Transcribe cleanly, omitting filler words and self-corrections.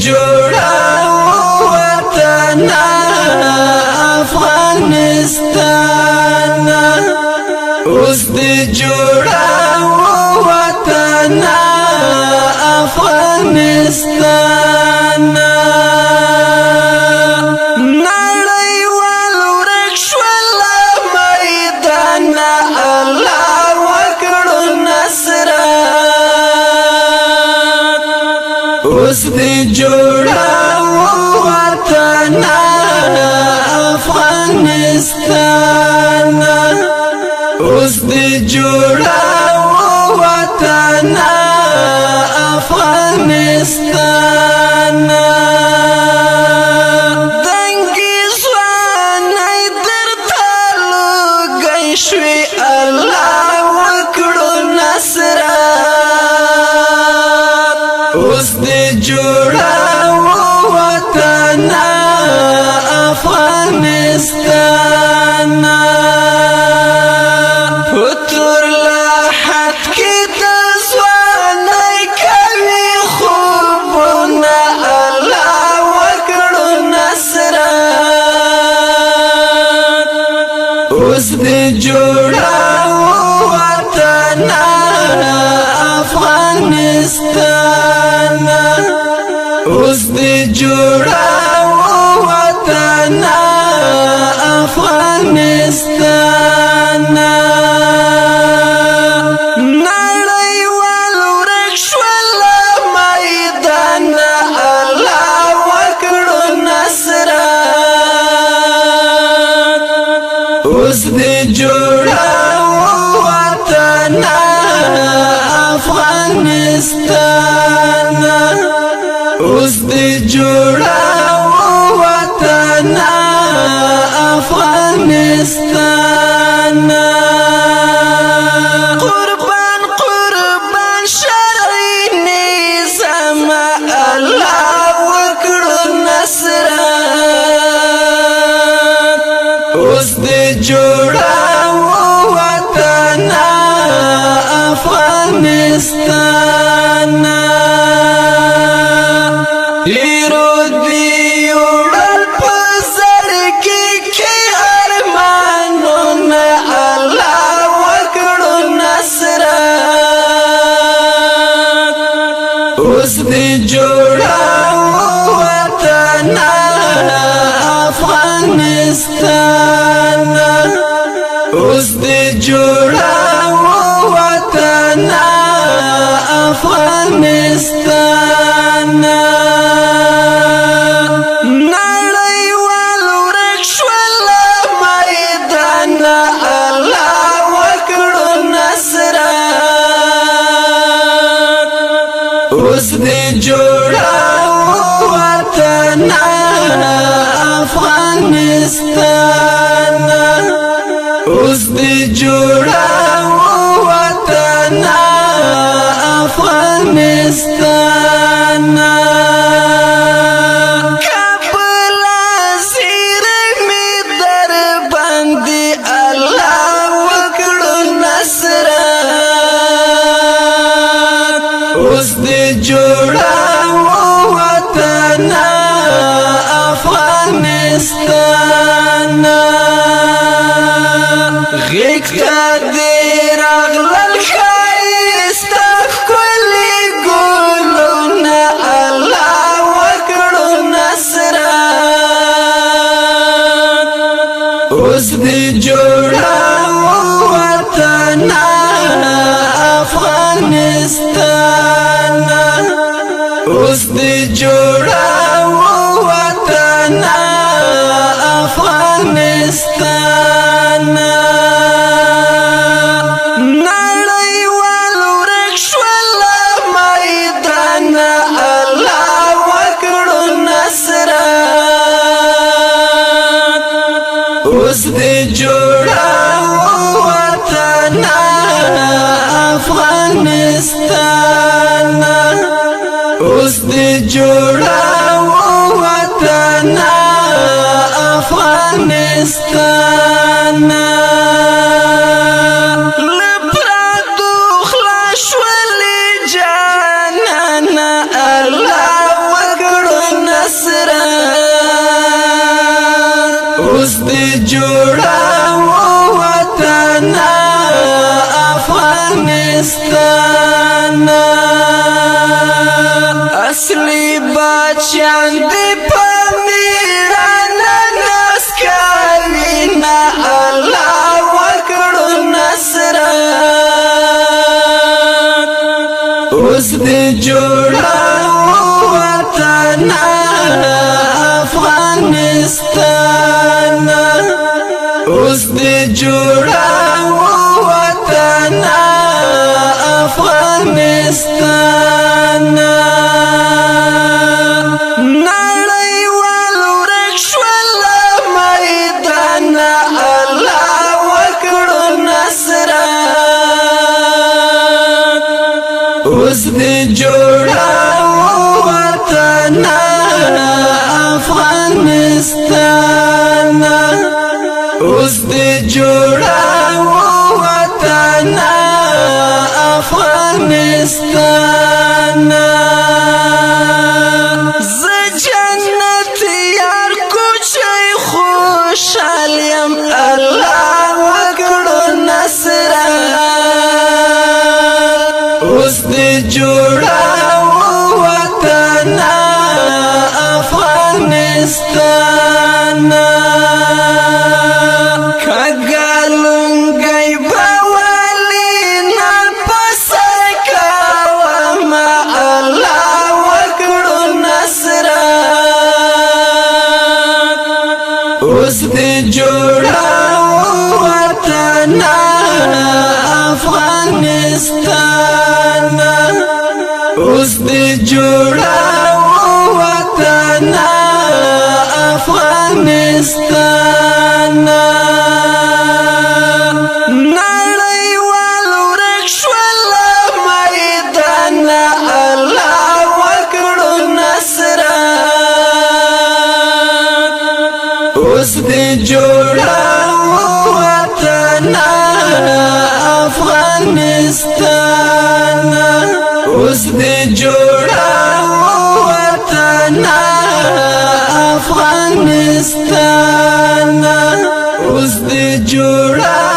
جوړاو وطن افغانستان اوس دې جوړاو وطن افغانستان نړیوال ورک شول میدان الله وکړو نصرت اوس دې جوړاو وطن افغانستان اوس دې جوړاو وطن افغانستان دنګي ځواني درته لوګی شوي الله وکړو نصرت اوس دې جوړاو وطن افغانستان فتور لاحت کی دزوانی کوي خوبنا الله وکړو نصرت اوس دې جوړاو وطن افغانستان اوس دې جوړاو وطن افغانستان نړیوال ورک شول میدان الله وکړو نصرت اوس دې جوړاو وطن افغانستان اوس دې جوړاو وطن افغانستان قربان قربان شرعي نظام الله وکړو نصرت اوس دې جوړاو وطن افغانستان هیرو دی وړل په زړګي کې ارمانونه الله وکړو نصرت اوس دې جوړاو وطن افغانستان اوس دې جوړاو وطن افغانستان نړیوال ورک شول میدان الله وکړو نصرت اوس دې جوړاو وطن افغانستان اوس دې جوړاو وطن افغانستان کابل زیرمې در باندې الله وکړو نصرت اوس دې جوړاو وطن افغانستان غیږ ته دې راغلل ښایسته ښکلي ګلونه الله وکړو نصرت اوس دې جوړاو وطن افغانستان اوس دې جوړاو وطن افغانستان نړیوال ورک شول میدان الله وکړو نصرت اوس دې جوړاو وطن افغانستان اوس دې جوړاو وطن افغانستان لپرادو خلاص ولې جانان الله وکړو اوس دې جوړاو وطن افغانستان اصلي بچیان دې په میړانه ناز کوي نه الله وکړو نصرت اوس دې جوړاو وطن افغانستان اوس دې جوړاو وطن افغانستان نړیوال ورک شول میدان الله وکړو نصرت اوس دې جوړاو وطن افغانستان اوس دې جوړاو وطن افغانستان ز جنت یار کوچي خوشحال یم الله وکړو نصرت اوس دې جوړاو وطن افغانستان کګلنګي بوالي نه پسر کوم الله وکړو نصرت اوس دې جوړاو وطن افغانستان اوس دې جوړاو وطن افغانستان نړیوال ورک شول میدان الله وکړو نصرت اوس دې جوړاو وطن افغانستان اوس دې جوړاو وطن افغانستان اوس دې جوړاو